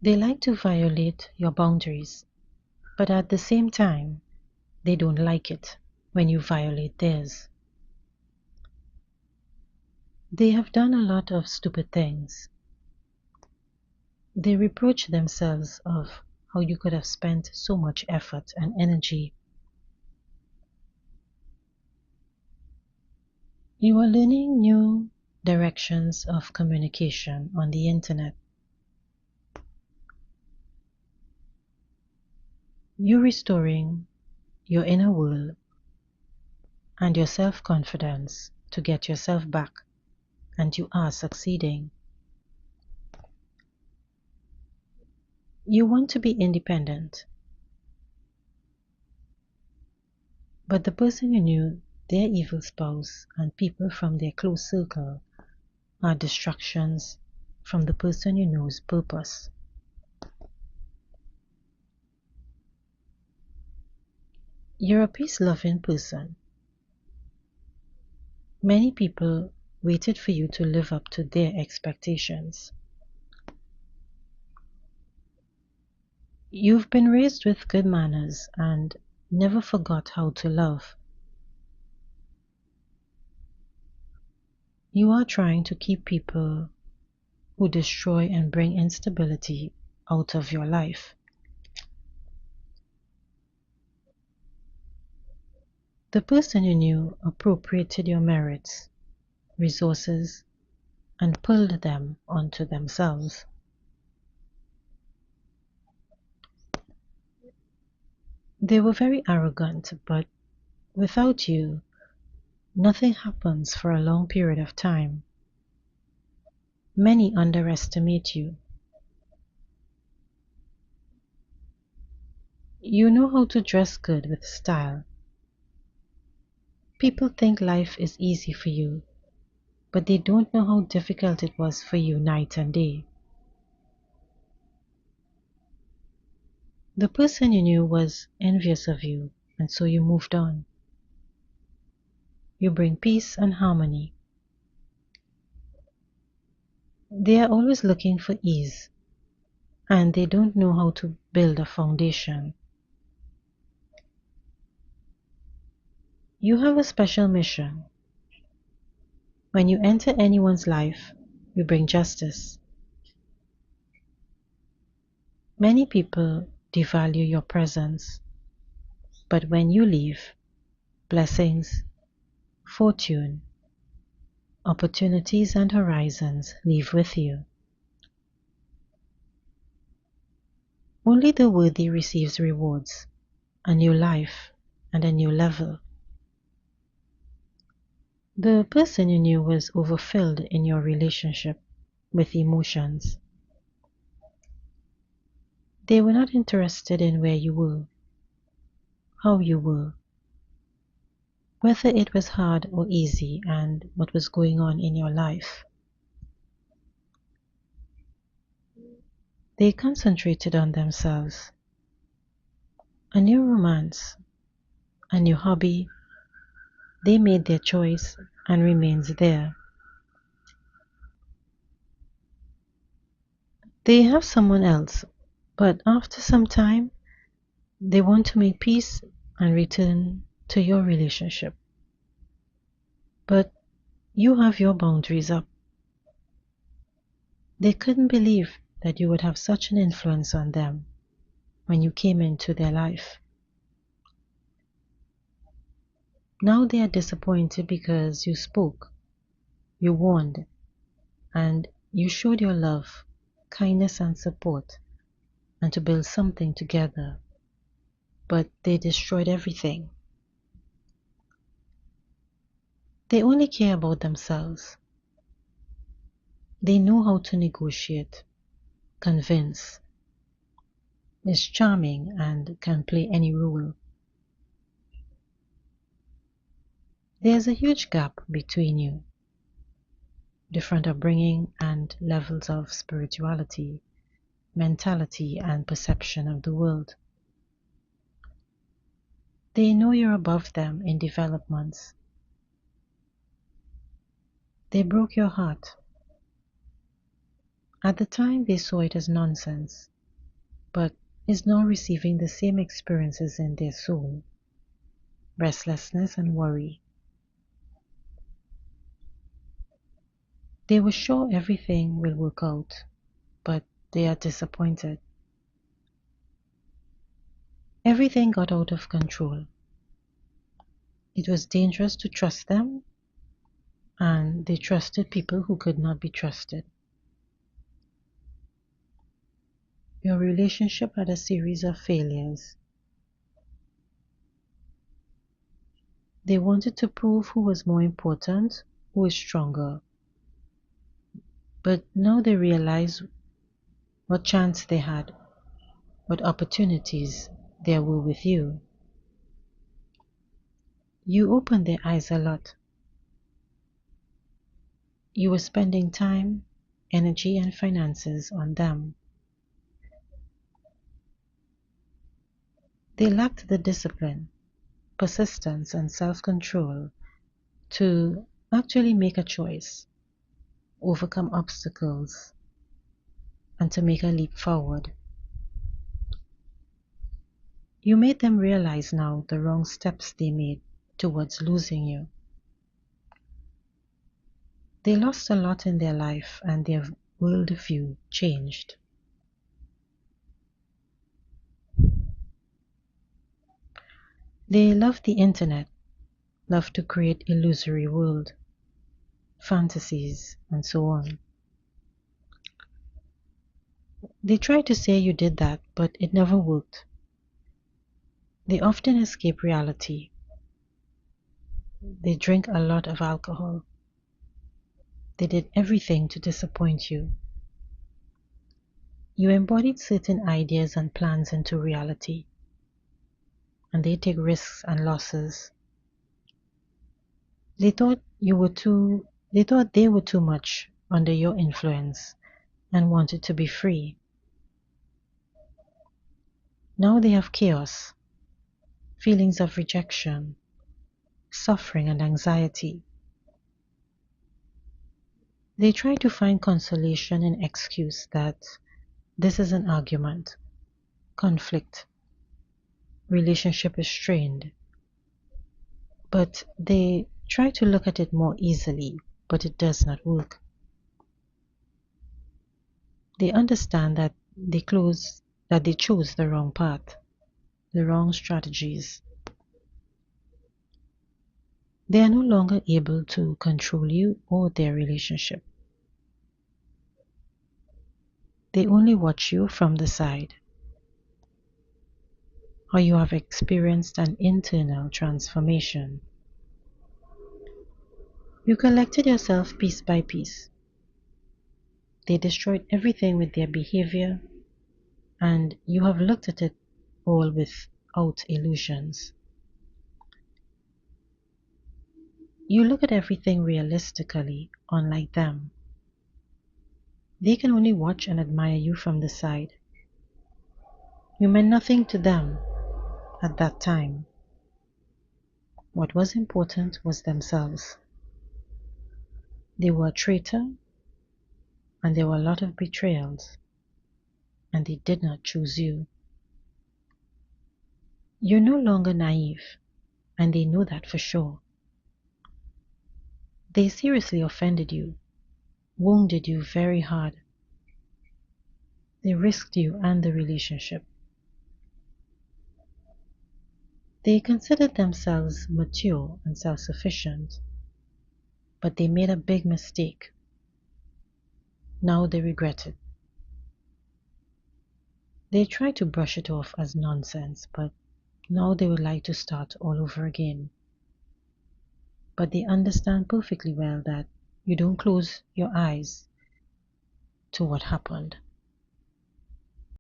They like to violate your boundaries, but at the same time, they don't like it when you violate theirs. They have done a lot of stupid things. They reproach themselves of how you could have spent so much effort and energy. You are learning new directions of communication on the internet. You're restoring your inner world and your self-confidence to get yourself back, and you are succeeding. You want to be independent, but the person you knew, their evil spouse, and people from their close circle are distractions from the person you know's purpose. You're a peace-loving person. Many people waited for you to live up to their expectations. You've been raised with good manners and never forgot how to love. You are trying to keep people who destroy and bring instability out of your life. The person you knew appropriated your merits, resources, and pulled them onto themselves. They were very arrogant, but without you, nothing happens for a long period of time. Many underestimate you. You know how to dress good with style. People think life is easy for you, but they don't know how difficult it was for you night and day. The person you knew was envious of you, and so you moved on. You bring peace and harmony. They are always looking for ease, and they don't know how to build a foundation. You have a special mission. When you enter anyone's life, you bring justice. Many people devalue your presence, but when you leave, blessings, fortune, opportunities, and horizons leave with you. Only the worthy receives rewards, a new life, and a new level. The person you knew was overfilled in your relationship with emotions. They were not interested in where you were, how you were, whether it was hard or easy, and what was going on in your life. They concentrated on themselves. A new romance, a new hobby. They made their choice and remains there. They have someone else, but after some time, they want to make peace and return to your relationship. But you have your boundaries up. They couldn't believe that you would have such an influence on them when you came into their life. Now they are disappointed because you spoke, you warned, and you showed your love, kindness, and support, and to build something together. But they destroyed everything. They only care about themselves. They know how to negotiate, convince, is charming, and can play any role. There's a huge gap between you, different upbringing and levels of spirituality, mentality, and perception of the world. They know you're above them in developments. They broke your heart. At the time, they saw it as nonsense. but is now receiving the same experiences in their soul: restlessness and worry. They were sure everything will work out, but they are disappointed. Everything got out of control. It was dangerous to trust them, and they trusted people who could not be trusted. Your relationship had a series of failures. They wanted to prove who was more important, who is stronger. But now they realize what chance they had, what opportunities there were with you. You opened their eyes a lot. You were spending time, energy, and finances on them. They lacked the discipline, persistence, and self-control to actually make a choice, overcome obstacles, and to make a leap forward. You made them realize now the wrong steps they made towards losing you. They lost a lot in their life and their worldview changed. They loved the internet, loved to create illusory world, fantasies, and so on. They tried to say you did that, but it never worked. They often escape reality. They drink a lot of alcohol. They did everything to disappoint you. You embodied certain ideas and plans into reality, and they take risks and losses. They thought they were too much under your influence and wanted to be free. Now they have chaos, feelings of rejection, suffering, and anxiety. They try to find consolation in excuse that this is an argument, conflict, relationship is strained. But they try to look at it more easily, but it does not work. They understand that they chose the wrong path, the wrong strategies. They are no longer able to control you or their relationship. They only watch you from the side. How you have experienced an internal transformation. You collected yourself piece by piece. They destroyed everything with their behavior, and you have looked at it all without illusions. You look at everything realistically, unlike them. They can only watch and admire you from the side. You meant nothing to them at that time. What was important was themselves. They were a traitor, and there were a lot of betrayals, and they did not choose you. You're no longer naive, and they know that for sure. They seriously offended you, wounded you very hard. They risked you and the relationship. They considered themselves mature and self-sufficient, but they made a big mistake. Now they regret it. They try to brush it off as nonsense, but now they would like to start all over again. But they understand perfectly well that you don't close your eyes to what happened.